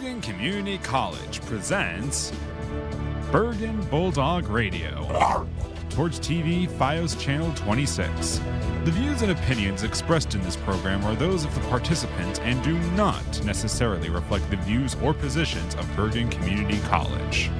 Bergen Community College presents Bergen Bulldog Radio. Towards TV, FiOS Channel 26. The views and opinions expressed in this program are those of the participants and do not necessarily reflect the views or positions of Bergen Community College.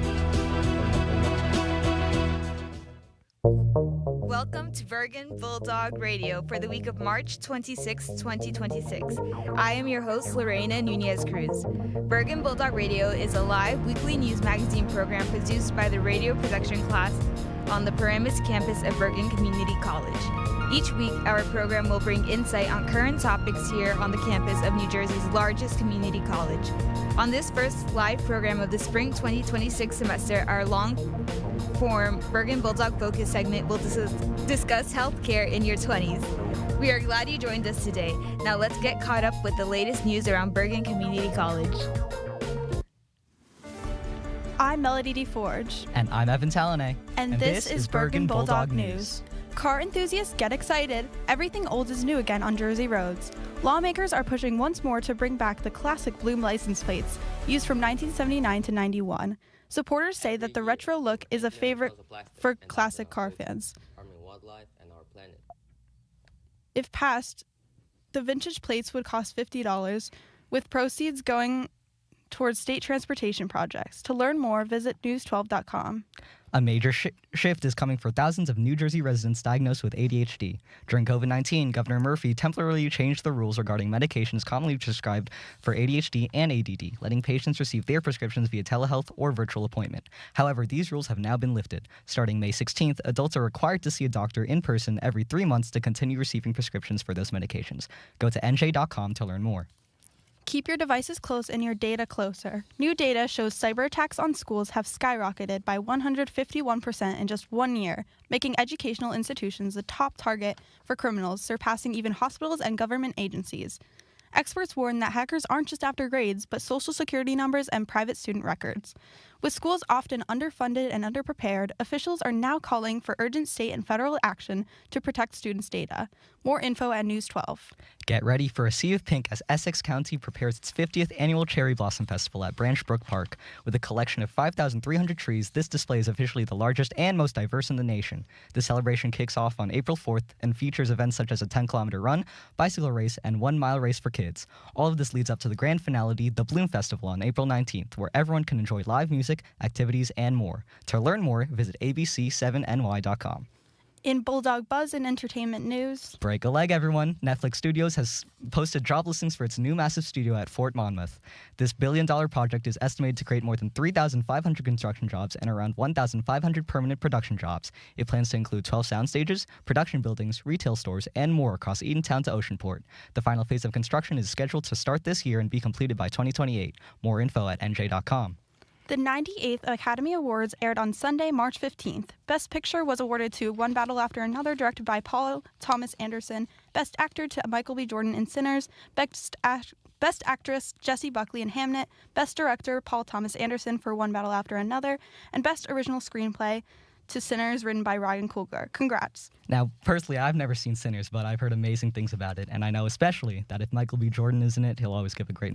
Welcome to Bergen Bulldog Radio for the week of March 26, 2026. I am your host, Lorena Nunez Cruz. Bergen Bulldog Radio is a live weekly news magazine program produced by the radio production class on the Paramus campus of Bergen Community College. Each week, our program will bring insight on current topics here on the campus of New Jersey's largest community college. On this first live program of the spring 2026 semester, our long-form Bergen Bulldog Focus segment will discuss healthcare in your 20s. We are glad you joined us today. Now let's get caught up with the latest news around Bergen Community College. I'm Melody DeForge. And I'm Evan Talanay. And this is Bergen Bulldog News. Car enthusiasts get excited. Everything old is new again on Jersey roads. Lawmakers are pushing once more to bring back the classic Bloom license plates, used from 1979 to 91. Supporters say that the retro look is a favorite for classic car fans. If passed, the vintage plates would cost $50, with proceeds going towards state transportation projects. To learn more, visit news12.com. A major shift is coming for thousands of New Jersey residents diagnosed with ADHD. During COVID-19, Governor Murphy temporarily changed the rules regarding medications commonly prescribed for ADHD and ADD, letting patients receive their prescriptions via telehealth or virtual appointment. However, these rules have now been lifted. Starting May 16th, adults are required to see a doctor in person every 3 months to continue receiving prescriptions for those medications. Go to nj.com to learn more. Keep your devices close and your data closer. New data shows cyber attacks on schools have skyrocketed by 151% in just 1 year, making educational institutions the top target for criminals, surpassing even hospitals and government agencies. Experts warn that hackers aren't just after grades, but social security numbers and private student records. With schools often underfunded and underprepared, officials are now calling for urgent state and federal action to protect students' data. More info at News 12. Get ready for a sea of pink as Essex County prepares its 50th annual Cherry Blossom Festival at Branch Brook Park. With a collection of 5,300 trees, this display is officially the largest and most diverse in the nation. The celebration kicks off on April 4th and features events such as a 10-kilometer run, bicycle race, and 1-mile race for kids. All of this leads up to the grand finale, the Bloom Festival, on April 19th, where everyone can enjoy live music, activities, and more. To learn more, visit abc7ny.com. In Bulldog Buzz and entertainment news, break a leg, everyone. Netflix Studios has posted job listings for its new massive studio at Fort Monmouth. This billion-dollar project is estimated to create more than 3,500 construction jobs and around 1,500 permanent production jobs. It plans to include 12 sound stages, production buildings, retail stores, and more across Eatontown to Oceanport. The final phase of construction is scheduled to start this year and be completed by 2028. More info at nj.com. The 98th Academy Awards aired on Sunday, March 15th. Best Picture was awarded to One Battle After Another, directed by Paul Thomas Anderson. Best Actor to Michael B. Jordan in Sinners. Best Actress, Jessie Buckley in Hamnet. Best Director, Paul Thomas Anderson for One Battle After Another. And Best Original Screenplay to Sinners, written by Ryan Coogler. Congrats. Now, personally, I've never seen Sinners, but I've heard amazing things about it, and I know especially that if Michael B. Jordan is in it, he'll always give a great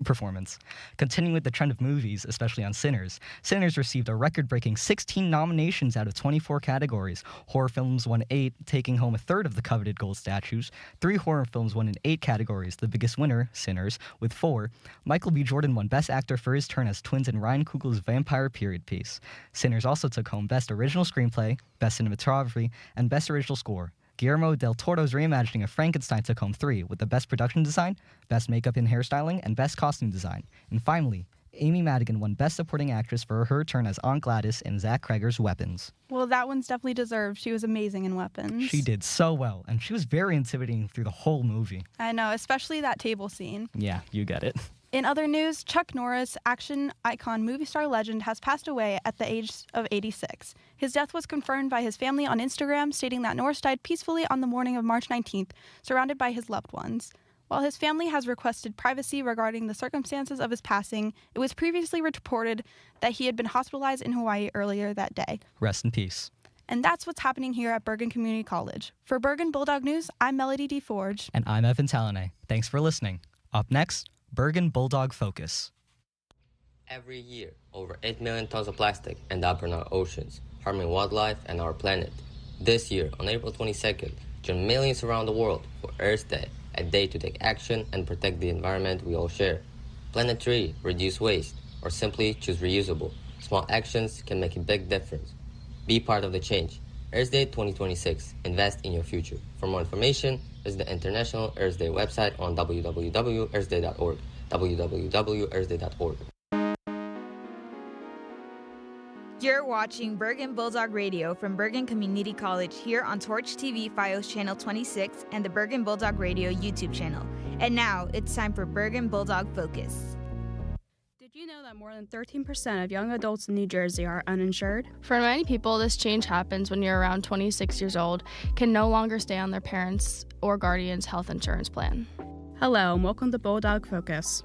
performance. Continuing with the trend of movies, especially on Sinners, Sinners received a record-breaking 16 nominations out of 24 categories. Horror films won 8, taking home a third of the coveted gold statues. 3 horror films won in 8 categories, the biggest winner, Sinners, with 4. Michael B. Jordan won Best Actor for his turn as twins in Ryan Coogler's vampire period piece. Sinners also took home Best Original Screenplay, Best Cinematography, and Best Original Score. Guillermo del Toro's reimagining of Frankenstein took home 3, with the Best Production Design, Best Makeup and Hairstyling, and Best Costume Design. And finally, Amy Madigan won Best Supporting Actress for her turn as Aunt Gladys in Zach Cregger's Weapons. Well, that one's definitely deserved. She was amazing in Weapons. She did so well, and she was very intimidating through the whole movie. I know, especially that table scene. Yeah, you get it. In other news, Chuck Norris, action icon, movie star legend, has passed away at the age of 86. His death was confirmed by his family on Instagram, stating that Norris died peacefully on the morning of March 19th, surrounded by his loved ones. While his family has requested privacy regarding the circumstances of his passing, it was previously reported that he had been hospitalized in Hawaii earlier that day. Rest in peace. And that's what's happening here at Bergen Community College. For Bergen Bulldog News, I'm Melody DeForge. And I'm Evan Talanay. Thanks for listening. Up next, Bergen Bulldog Focus. Every year, over 8 million tons of plastic end up in our oceans, harming wildlife and our planet. This year, on April 22nd, join millions around the world for Earth Day, a day to take action and protect the environment we all share. Plant a tree, reduce waste, or simply choose reusable. Small actions can make a big difference. Be part of the change. Earth Day 2026. Invest in your future. For more information, visit the International Earth Day website on www.earthday.org. www.earthday.org. You're watching Bergen Bulldog Radio from Bergen Community College here on Torch TV FiOS Channel 26 and the Bergen Bulldog Radio YouTube channel. And now, it's time for Bergen Bulldog Focus. Did you know that more than 13% of young adults in New Jersey are uninsured? For many people, this change happens when you're around 26 years old, can no longer stay on their parents' or guardian's health insurance plan. Hello, and welcome to Bulldog Focus.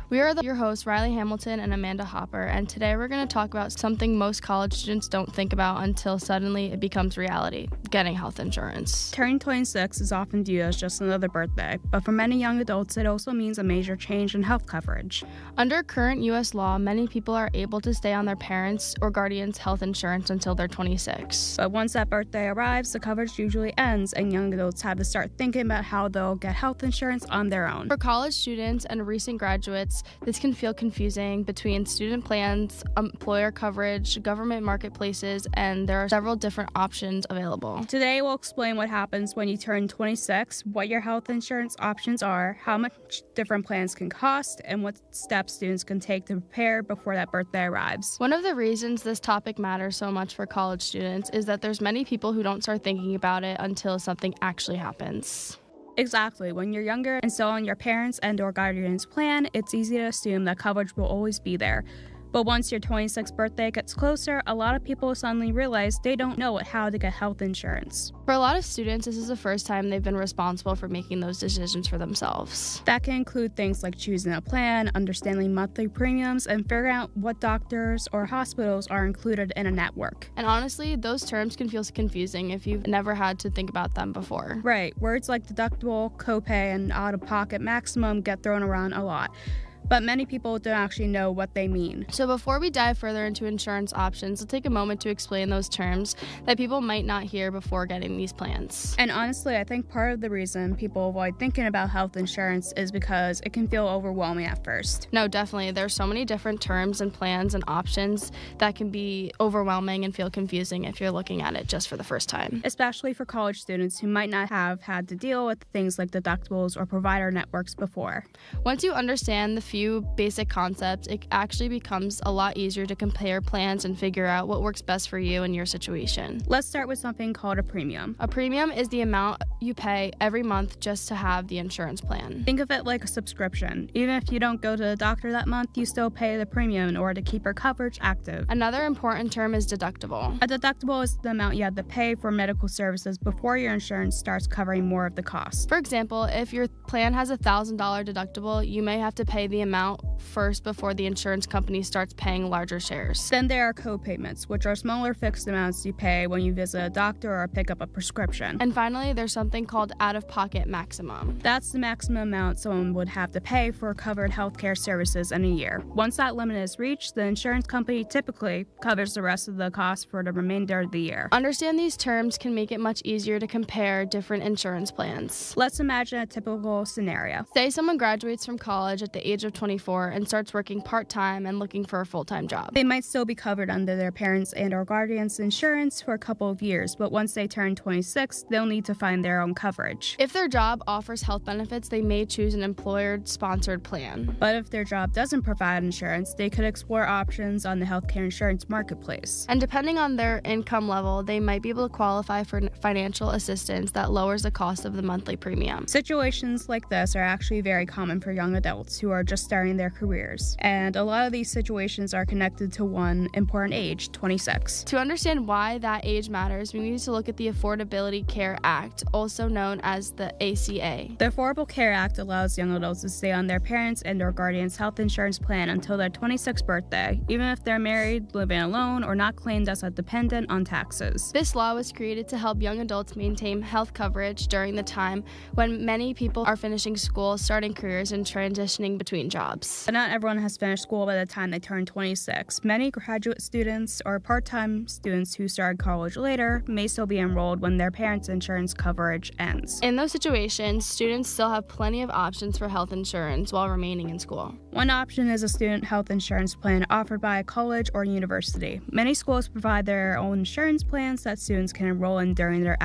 We are your hosts, Riley Hamilton and Amanda Hopper, and today we're going to talk about something most college students don't think about until suddenly it becomes reality, getting health insurance. Turning 26 is often viewed as just another birthday, but for many young adults, it also means a major change in health coverage. Under current U.S. law, many people are able to stay on their parents' or guardians' health insurance until they're 26. But once that birthday arrives, the coverage usually ends, and young adults have to start thinking about how they'll get health insurance on their own. For college students and recent graduates, this can feel confusing between student plans, employer coverage, government marketplaces, and there are several different options available. Today, we'll explain what happens when you turn 26, what your health insurance options are, how much different plans can cost, and what steps students can take to prepare before that birthday arrives. One of the reasons this topic matters so much for college students is that there's many people who don't start thinking about it until something actually happens. Exactly. When you're younger and still on your parents' and or guardian's plan, it's easy to assume that coverage will always be there. But once your 26th birthday gets closer, a lot of people suddenly realize they don't know how to get health insurance. For a lot of students, this is the first time they've been responsible for making those decisions for themselves. That can include things like choosing a plan, understanding monthly premiums, and figuring out what doctors or hospitals are included in a network. And honestly, those terms can feel confusing if you've never had to think about them before. Right. Words like deductible, copay, and out-of-pocket maximum get thrown around a lot. But many people don't actually know what they mean. So before we dive further into insurance options, let's take a moment to explain those terms that people might not hear before getting these plans. And honestly, I think part of the reason people avoid thinking about health insurance is because it can feel overwhelming at first. No, definitely. There's so many different terms and plans and options that can be overwhelming and feel confusing if you're looking at it just for the first time. Especially for college students who might not have had to deal with things like deductibles or provider networks before. Once you understand the few basic concepts, it actually becomes a lot easier to compare plans and figure out what works best for you and your situation. Let's start with something called a premium. A premium is the amount you pay every month just to have the insurance plan. Think of it like a subscription. Even if you don't go to the doctor that month, you still pay the premium in order to keep your coverage active. Another important term is deductible. A deductible is the amount you have to pay for medical services before your insurance starts covering more of the cost. For example, if your plan has a $1,000 deductible, you may have to pay the amount first before the insurance company starts paying larger shares. Then there are co-payments, which are smaller fixed amounts you pay when you visit a doctor or pick up a prescription. And finally, there's something called out-of-pocket maximum. That's the maximum amount someone would have to pay for covered healthcare services in a year. Once that limit is reached, the insurance company typically covers the rest of the cost for the remainder of the year. Understand these terms can make it much easier to compare different insurance plans. Let's imagine a typical scenario. Say someone graduates from college at the age of 24 and starts working part-time and looking for a full-time job. They might still be covered under their parents' and or guardians' insurance for a couple of years, but once they turn 26, they'll need to find their own coverage. If their job offers health benefits, they may choose an employer-sponsored plan. But if their job doesn't provide insurance, they could explore options on the healthcare insurance marketplace. And depending on their income level, they might be able to qualify for financial assistance that lowers the cost of the monthly premium. Situations like this are actually very common for young adults who are just starting their careers. And a lot of these situations are connected to one important age, 26. To understand why that age matters, we need to look at the Affordability Care Act, also known as the ACA. The Affordable Care Act allows young adults to stay on their parents' and or guardians' health insurance plan until their 26th birthday, even if they're married, living alone, or not claimed as a dependent on taxes. This law was created to help young adults maintain health coverage during the time when many people are finishing school, starting careers, and transitioning between jobs. But not everyone has finished school by the time they turn 26. Many graduate students or part-time students who started college later may still be enrolled when their parents' insurance coverage ends. In those situations, students still have plenty of options for health insurance while remaining in school. One option is a student health insurance plan offered by a college or university. Many schools provide their own insurance plans that students can enroll in during their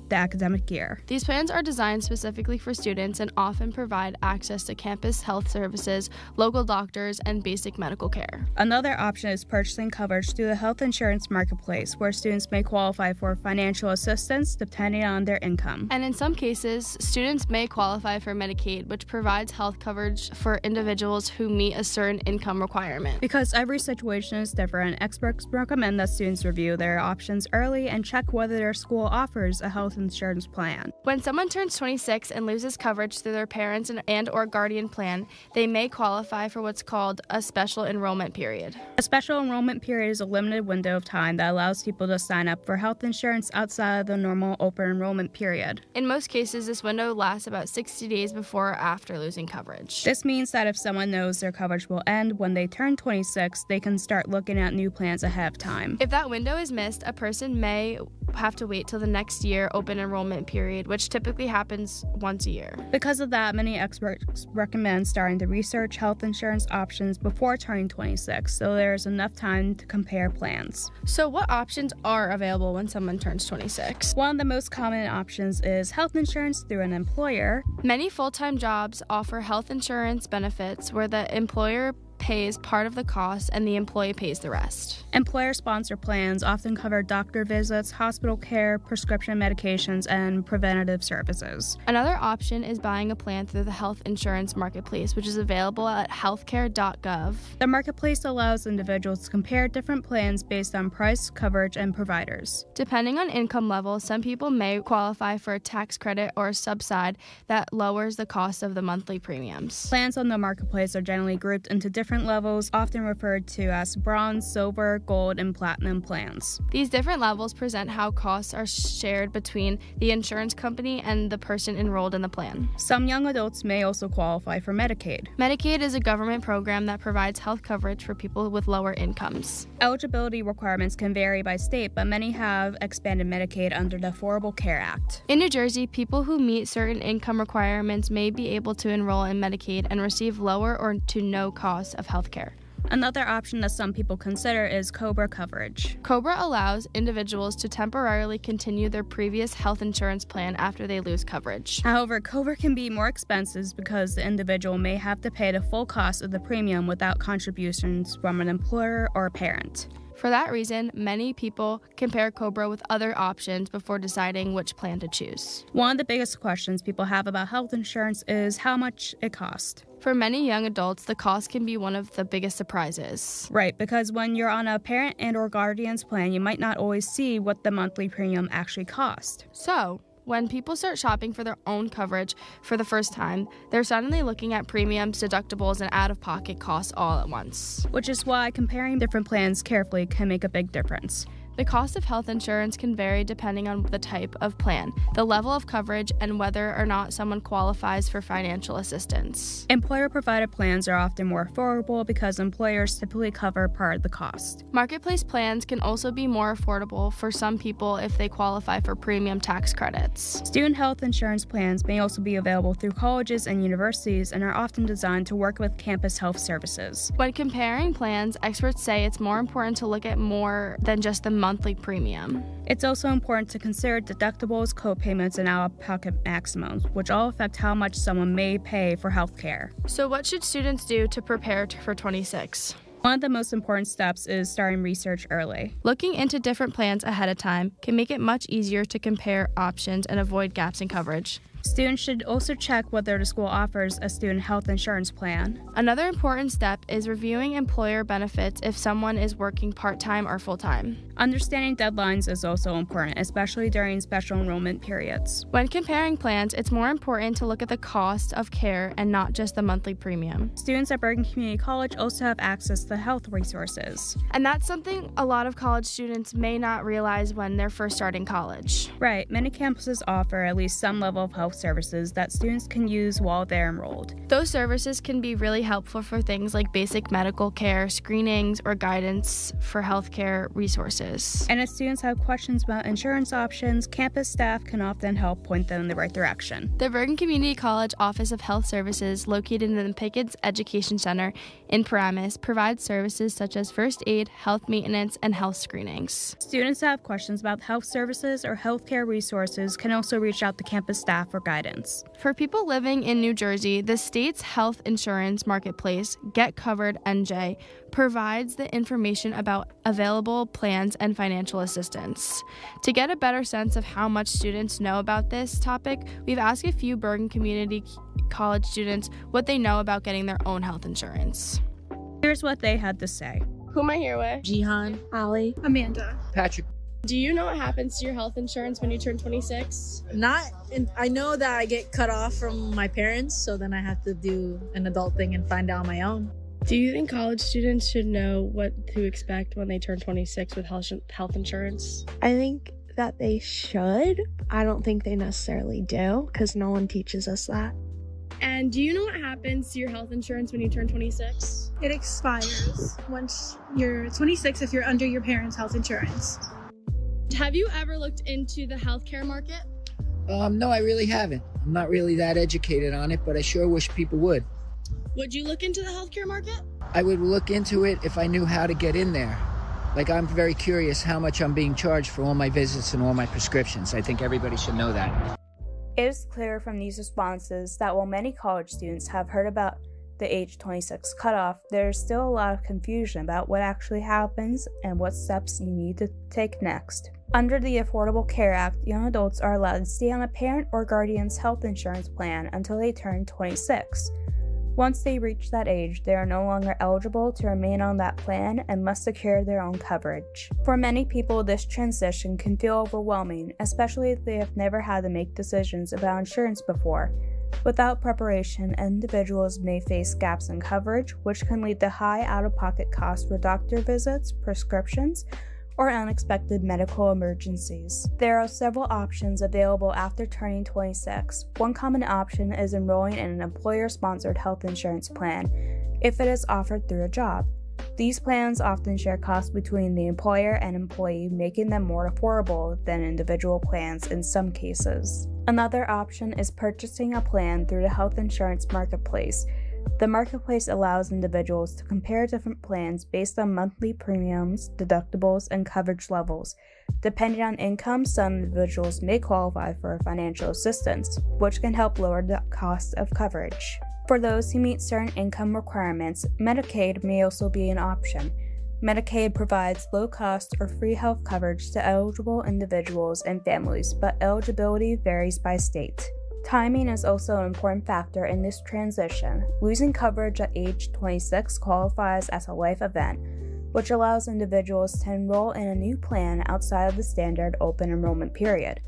the academic year. These plans are designed specifically for students and often provide access to campus health services, local doctors, and basic medical care. Another option is purchasing coverage through the health insurance marketplace, where students may qualify for financial assistance depending on their income. And in some cases, students may qualify for Medicaid, which provides health coverage for individuals who meet a certain income requirement. Because every situation is different, experts recommend that students review their options early and check whether their school offers a health insurance plan. When someone turns 26 and loses coverage through their parents and or guardian plan, they may qualify for what's called a special enrollment period. A special enrollment period is a limited window of time that allows people to sign up for health insurance outside of the normal open enrollment period. In most cases, this window lasts about 60 days before or after losing coverage. This means that if someone knows their coverage will end when they turn 26, they can start looking at new plans ahead of time. If that window is missed, a person may have to wait till the next year open enrollment period, which typically happens once a year. Because of that, many experts recommend starting to research health insurance options before turning 26, so there's enough time to compare plans. So what options are available when someone turns 26? One of the most common options is health insurance through an employer. Many full-time jobs offer health insurance benefits where the employer pays part of the cost and the employee pays the rest. Employer-sponsored plans often cover doctor visits, hospital care, prescription medications, and preventative services. Another option is buying a plan through the health insurance marketplace, which is available at healthcare.gov. The marketplace allows individuals to compare different plans based on price, coverage, and providers. Depending on income level, some people may qualify for a tax credit or a subside that lowers the cost of the monthly premiums. Plans on the marketplace are generally grouped into different levels, often referred to as bronze, silver, gold, and platinum plans. These different levels present how costs are shared between the insurance company and the person enrolled in the plan. Some young adults may also qualify for Medicaid. Medicaid is a government program that provides health coverage for people with lower incomes. Eligibility requirements can vary by state, but many have expanded Medicaid under the Affordable Care Act. In New Jersey, people who meet certain income requirements may be able to enroll in Medicaid and receive lower or to no cost of health care. Another option that some people consider is COBRA coverage. COBRA allows individuals to temporarily continue their previous health insurance plan after they lose coverage. However, COBRA can be more expensive because the individual may have to pay the full cost of the premium without contributions from an employer or a parent. For that reason, many people compare COBRA with other options before deciding which plan to choose. One of the biggest questions people have about health insurance is how much it costs. For many young adults, the cost can be one of the biggest surprises. Right, because when you're on a parent and or guardian's plan, you might not always see what the monthly premium actually costs. So, when people start shopping for their own coverage for the first time, they're suddenly looking at premiums, deductibles, and out-of-pocket costs all at once. Which is why comparing different plans carefully can make a big difference. The cost of health insurance can vary depending on the type of plan, the level of coverage, and whether or not someone qualifies for financial assistance. Employer-provided plans are often more affordable because employers typically cover part of the cost. Marketplace plans can also be more affordable for some people if they qualify for premium tax credits. Student health insurance plans may also be available through colleges and universities and are often designed to work with campus health services. When comparing plans, experts say it's more important to look at more than just the monthly premium. It's also important to consider deductibles, co-payments, and out-of-pocket maximums, which all affect how much someone may pay for health care. So what should students do to prepare for 26? One of the most important steps is starting research early. Looking into different plans ahead of time can make it much easier to compare options and avoid gaps in coverage. Students should also check whether the school offers a student health insurance plan. Another important step is reviewing employer benefits if someone is working part-time or full-time. Understanding deadlines is also important, especially during special enrollment periods. When comparing plans, it's more important to look at the cost of care and not just the monthly premium. Students at Bergen Community College also have access to health resources. And that's something a lot of college students may not realize when they're first starting college. Right, many campuses offer at least some level of health health services that students can use while they're enrolled. Those services can be really helpful for things like basic medical care, screenings, or guidance for healthcare resources. And if students have questions about insurance options, campus staff can often help point them in the right direction. The Bergen Community College Office of Health Services, located in the Pickens Education Center in Paramus, provides services such as first aid, health maintenance, and health screenings. Students that have questions about health services or healthcare resources can also reach out to campus staff for guidance. For people living in New Jersey, the state's health insurance marketplace, Get Covered NJ, provides the information about available plans and financial assistance. To get a better sense of how much students know about this topic, we've asked a few Bergen Community College students what they know about getting their own health insurance. Here's what they had to say. Who am I here with? Jihan, Ali, Amanda. Patrick. Do you know what happens to your health insurance when you turn 26? I know that I get cut off from my parents, so then I have to do an adult thing and find out on my own. Do you think college students should know what to expect when they turn 26 with health insurance? I think that they should. I don't think they necessarily do, because no one teaches us that. And do you know what happens to your health insurance when you turn 26? It expires once you're 26 if you're under your parents' health insurance. Have you ever looked into the healthcare market? No, I really haven't. I'm not really that educated on it, but I sure wish people would. Would you look into the healthcare market? I would look into it if I knew how to get in there. Like, I'm very curious how much I'm being charged for all my visits and all my prescriptions. I think everybody should know that. It is clear from these responses that while many college students have heard about the age 26 cutoff, there's still a lot of confusion about what actually happens and what steps you need to take next. Under the Affordable Care Act, young adults are allowed to stay on a parent or guardian's health insurance plan until they turn 26. Once they reach that age, they are no longer eligible to remain on that plan and must secure their own coverage. For many people, this transition can feel overwhelming, especially if they have never had to make decisions about insurance before. Without preparation, individuals may face gaps in coverage, which can lead to high out-of-pocket costs for doctor visits, prescriptions, or unexpected medical emergencies. There are several options available after turning 26. One common option is enrolling in an employer-sponsored health insurance plan if it is offered through a job. These plans often share costs between the employer and employee, making them more affordable than individual plans in some cases. Another option is purchasing a plan through the health insurance marketplace. The marketplace allows individuals to compare different plans based on monthly premiums, deductibles, and coverage levels. Depending on income, some individuals may qualify for financial assistance, which can help lower the cost of coverage. For those who meet certain income requirements, Medicaid may also be an option. Medicaid provides low-cost or free health coverage to eligible individuals and families, but eligibility varies by state. Timing is also an important factor in this transition. Losing coverage at age 26 qualifies as a life event, which allows individuals to enroll in a new plan outside of the standard open enrollment period.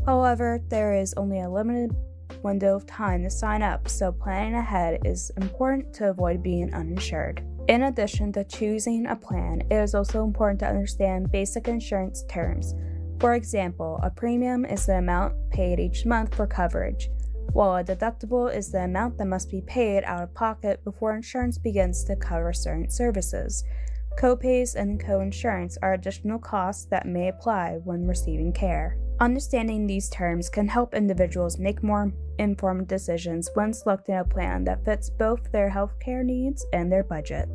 However, there is only a limited window of time to sign up, so planning ahead is important to avoid being uninsured. In addition to choosing a plan, it is also important to understand basic insurance terms. For example, a premium is the amount paid each month for coverage, while a deductible is the amount that must be paid out of pocket before insurance begins to cover certain services. Copays and coinsurance are additional costs that may apply when receiving care. Understanding these terms can help individuals make more informed decisions when selecting a plan that fits both their healthcare needs and their budget.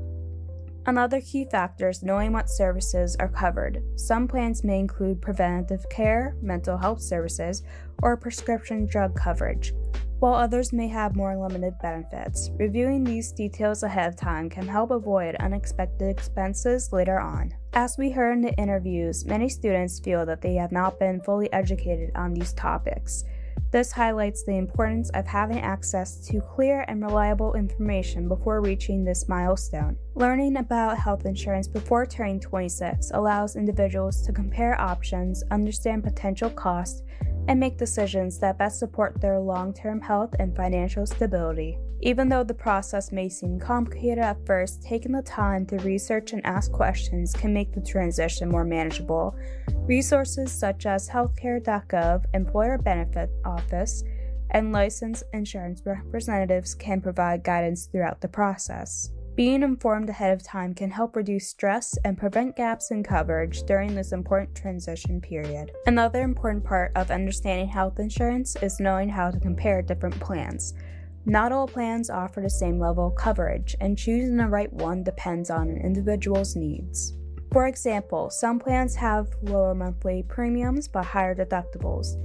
Another key factor is knowing what services are covered. Some plans may include preventative care, mental health services, or prescription drug coverage, while others may have more limited benefits. Reviewing these details ahead of time can help avoid unexpected expenses later on. As we heard in the interviews, many students feel that they have not been fully educated on these topics. This highlights the importance of having access to clear and reliable information before reaching this milestone. Learning about health insurance before turning 26 allows individuals to compare options, understand potential costs, and make decisions that best support their long-term health and financial stability. Even though the process may seem complicated at first, taking the time to research and ask questions can make the transition more manageable. Resources such as healthcare.gov, Employer Benefit Office, and licensed insurance representatives can provide guidance throughout the process. Being informed ahead of time can help reduce stress and prevent gaps in coverage during this important transition period. Another important part of understanding health insurance is knowing how to compare different plans. Not all plans offer the same level of coverage, and choosing the right one depends on an individual's needs. For example, some plans have lower monthly premiums but higher deductibles.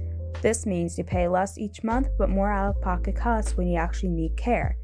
This means you pay less each month but more out-of-pocket costs when you actually need care.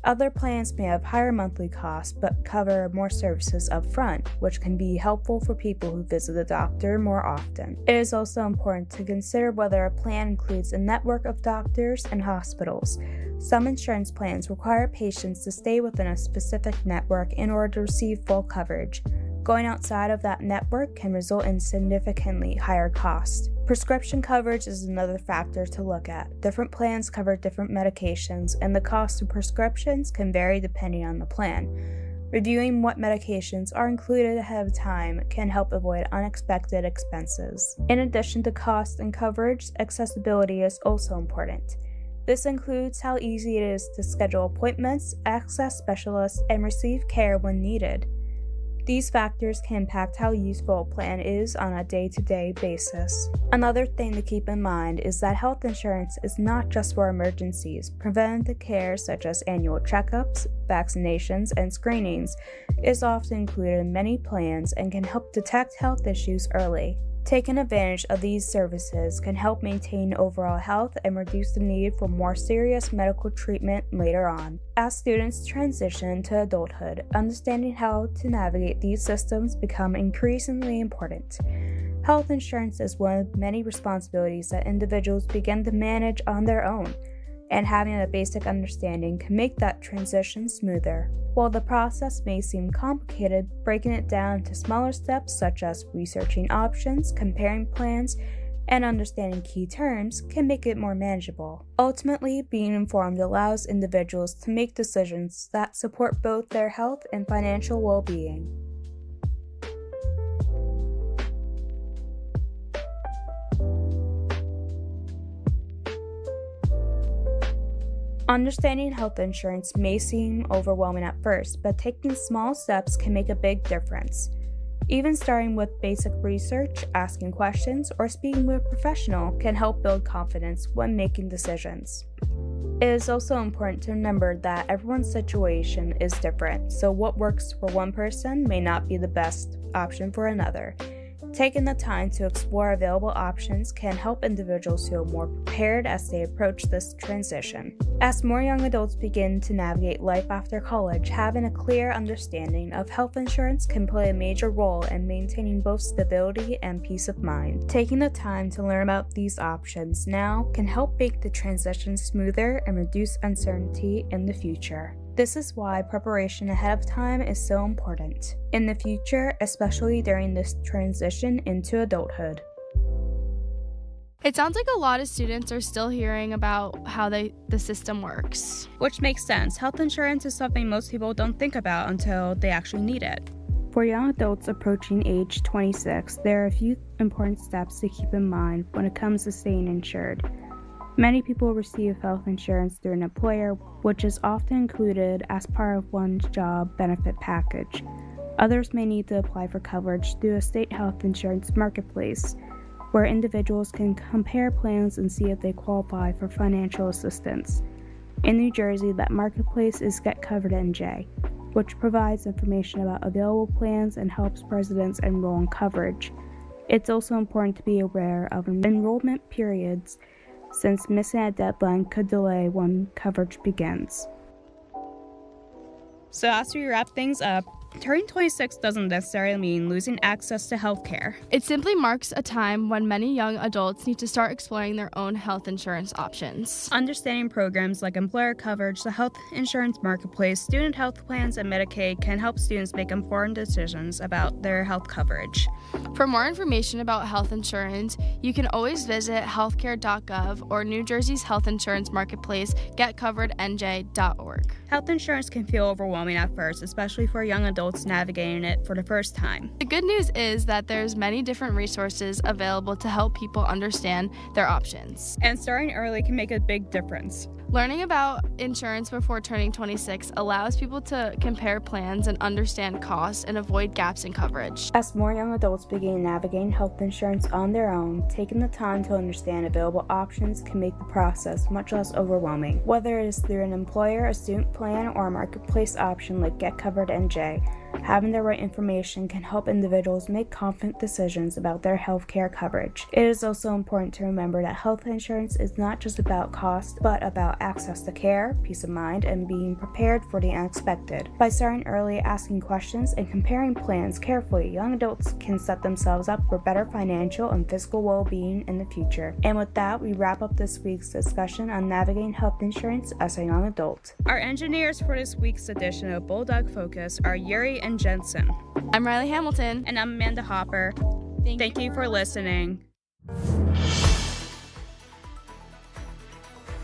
Other plans may have higher monthly costs but cover more services up front, which can be helpful for people who visit the doctor more often. It is also important to consider whether a plan includes a network of doctors and hospitals. Some insurance plans require patients to stay within a specific network in order to receive full coverage. Going outside of that network can result in significantly higher costs. Prescription coverage is another factor to look at. Different plans cover different medications, and the cost of prescriptions can vary depending on the plan. Reviewing what medications are included ahead of time can help avoid unexpected expenses. In addition to cost and coverage, accessibility is also important. This includes how easy it is to schedule appointments, access specialists, and receive care when needed. These factors can impact how useful a plan is on a day-to-day basis. Another thing to keep in mind is that health insurance is not just for emergencies. Preventative care such as annual checkups, vaccinations, and screenings is often included in many plans and can help detect health issues early. Taking advantage of these services can help maintain overall health and reduce the need for more serious medical treatment later on. As students transition to adulthood, understanding how to navigate these systems become increasingly important. Health insurance is one of many responsibilities that individuals begin to manage on their own, and having a basic understanding can make that transition smoother. While the process may seem complicated, breaking it down into smaller steps such as researching options, comparing plans, and understanding key terms can make it more manageable. Ultimately, being informed allows individuals to make decisions that support both their health and financial well-being. Understanding health insurance may seem overwhelming at first, but taking small steps can make a big difference. Even starting with basic research, asking questions, or speaking with a professional can help build confidence when making decisions. It is also important to remember that everyone's situation is different, so what works for one person may not be the best option for another. Taking the time to explore available options can help individuals feel more prepared as they approach this transition. As more young adults begin to navigate life after college, having a clear understanding of health insurance can play a major role in maintaining both stability and peace of mind. Taking the time to learn about these options now can help make the transition smoother and reduce uncertainty in the future. This is why preparation ahead of time is so important in the future, especially during this transition into adulthood. It sounds like a lot of students are still hearing about how the system works. Which makes sense. Health insurance is something most people don't think about until they actually need it. For young adults approaching age 26, there are a few important steps to keep in mind when it comes to staying insured. Many people receive health insurance through an employer, which is often included as part of one's job benefit package. Others may need to apply for coverage through a state health insurance marketplace, where individuals can compare plans and see if they qualify for financial assistance. In New Jersey, that marketplace is Get Covered NJ, which provides information about available plans and helps residents enroll in coverage. It's also important to be aware of enrollment periods, since missing a deadline could delay when coverage begins. So as we wrap things up, turning 26 doesn't necessarily mean losing access to healthcare. It simply marks a time when many young adults need to start exploring their own health insurance options. Understanding programs like employer coverage, the health insurance marketplace, student health plans, and Medicaid can help students make important decisions about their health coverage. For more information about health insurance, you can always visit healthcare.gov or New Jersey's health insurance marketplace, getcoverednj.org. Health insurance can feel overwhelming at first, especially for young adults adults navigating it for the first time. The good news is that there's many different resources available to help people understand their options. And starting early can make a big difference. Learning about insurance before turning 26 allows people to compare plans and understand costs and avoid gaps in coverage. As more young adults begin navigating health insurance on their own, taking the time to understand available options can make the process much less overwhelming. Whether it is through an employer, a student plan, or a marketplace option like Get Covered NJ, having the right information can help individuals make confident decisions about their healthcare coverage. It is also important to remember that health insurance is not just about cost, but about access to care, peace of mind, and being prepared for the unexpected. By starting early, asking questions, and comparing plans carefully, young adults can set themselves up for better financial and physical well-being in the future. And with that, we wrap up this week's discussion on navigating health insurance as a young adult. Our engineers for this week's edition of Bulldog Focus are Yuri and Jensen. I'm Riley Hamilton. And I'm Amanda Hopper. Thank you for listening.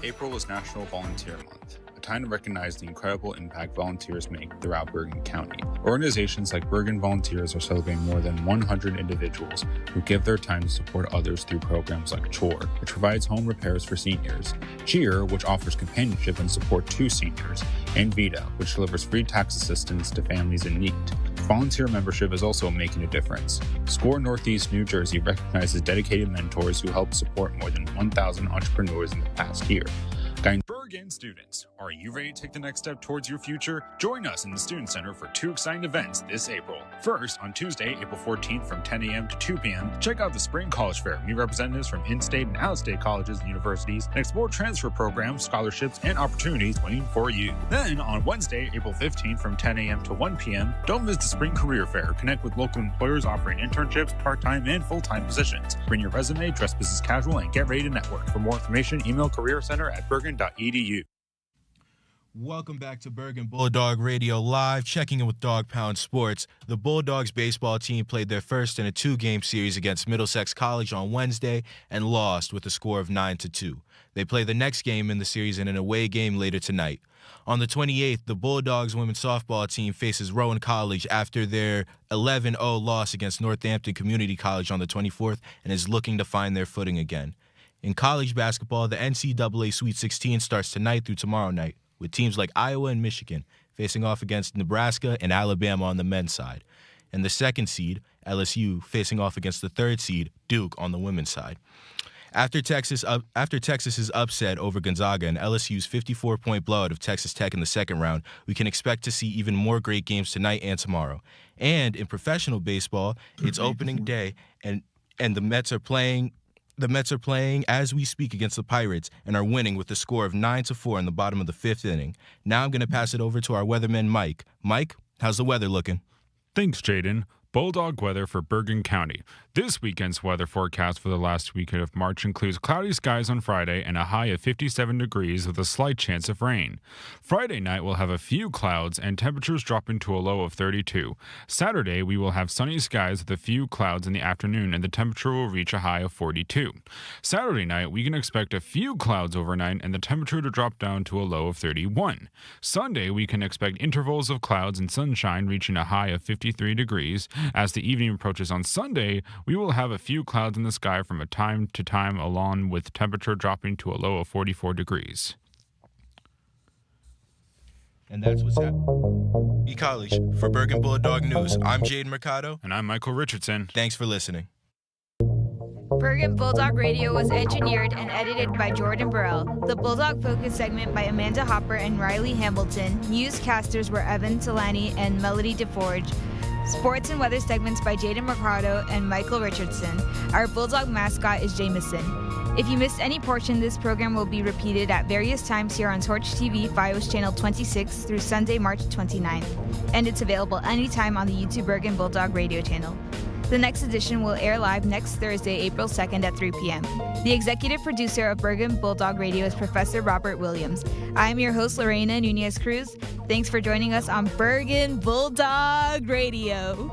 April is National Volunteer Month, a time to recognize the incredible impact volunteers make throughout Bergen County. Organizations like Bergen Volunteers are celebrating more than 100 individuals who give their time to support others through programs like Chore, which provides home repairs for seniors, Cheer, which offers companionship and support to seniors, and Vita, which delivers free tax assistance to families in need. Volunteer membership is also making a difference. SCORE Northeast New Jersey recognizes dedicated mentors who help support more than 1,000 entrepreneurs in the past year. Bergen students, are you ready to take the next step towards your future? Join us in the Student Center for 2 exciting events this April. First, on Tuesday, April 14th from 10 a.m. to 2 p.m., check out the Spring College Fair. Meet representatives from in-state and out-of-state colleges and universities and explore transfer programs, scholarships, and opportunities waiting for you. Then, on Wednesday, April 15th from 10 a.m. to 1 p.m., don't miss the Spring Career Fair. Connect with local employers offering internships, part-time, and full-time positions. Bring your resume, dress business casual, and get ready to network. For more information, email careercenter@bergen.edu. Welcome back to Bergen Bulldog Radio Live, checking in with Dog Pound Sports. The Bulldogs baseball team played their first in a 2-game series against Middlesex College on Wednesday and lost with a score of 9-2. They play the next game in the series in an away game later tonight. On the 28th, the Bulldogs women's softball team faces Rowan College after their 11-0 loss against Northampton Community College on the 24th and is looking to find their footing again. In college basketball, the NCAA Sweet 16 starts tonight through tomorrow night, with teams like Iowa and Michigan facing off against Nebraska and Alabama on the men's side, and the second seed, LSU, facing off against the third seed, Duke, on the women's side. After Texas's upset over Gonzaga and LSU's 54-point blowout of Texas Tech in the second round, we can expect to see even more great games tonight and tomorrow. And in professional baseball, it's opening day, and the Mets are playing. The Mets are playing as we speak against the Pirates and are winning with a score of 9-4 in the bottom of the 5th inning. Now I'm going to pass it over to our weatherman, Mike. Mike, how's the weather looking? Thanks, Jaden. Bulldog weather for Bergen County. This weekend's weather forecast for the last weekend of March includes cloudy skies on Friday and a high of 57 degrees with a slight chance of rain. Friday night we'll have a few clouds and temperatures dropping to a low of 32. Saturday we will have sunny skies with a few clouds in the afternoon and the temperature will reach a high of 42. Saturday night we can expect a few clouds overnight and the temperature to drop down to a low of 31. Sunday we can expect intervals of clouds and sunshine reaching a high of 53 degrees. As the evening approaches on Sunday, we will have a few clouds in the sky from a time to time, along with temperature dropping to a low of 44 degrees. And that's what's happening. E-College, for Bergen Bulldog News, I'm Jaden Mercado. And I'm Michael Richardson. Thanks for listening. Bergen Bulldog Radio was engineered and edited by Jordan Burrell. The Bulldog Focus segment by Amanda Hopper and Riley Hamilton. Newscasters were Evan Talani and Melody DeForge. Sports and weather segments by Jaden Mercado and Michael Richardson. Our Bulldog mascot is Jameson. If you missed any portion, this program will be repeated at various times here on Torch TV, FiOS Channel 26 through Sunday, March 29th. And it's available anytime on the YouTube Bergen Bulldog Radio channel. The next edition will air live next Thursday, April 2nd at 3 p.m. The executive producer of Bergen Bulldog Radio is Professor Robert Williams. I'm your host, Lorena Nunez Cruz. Thanks for joining us on Bergen Bulldog Radio.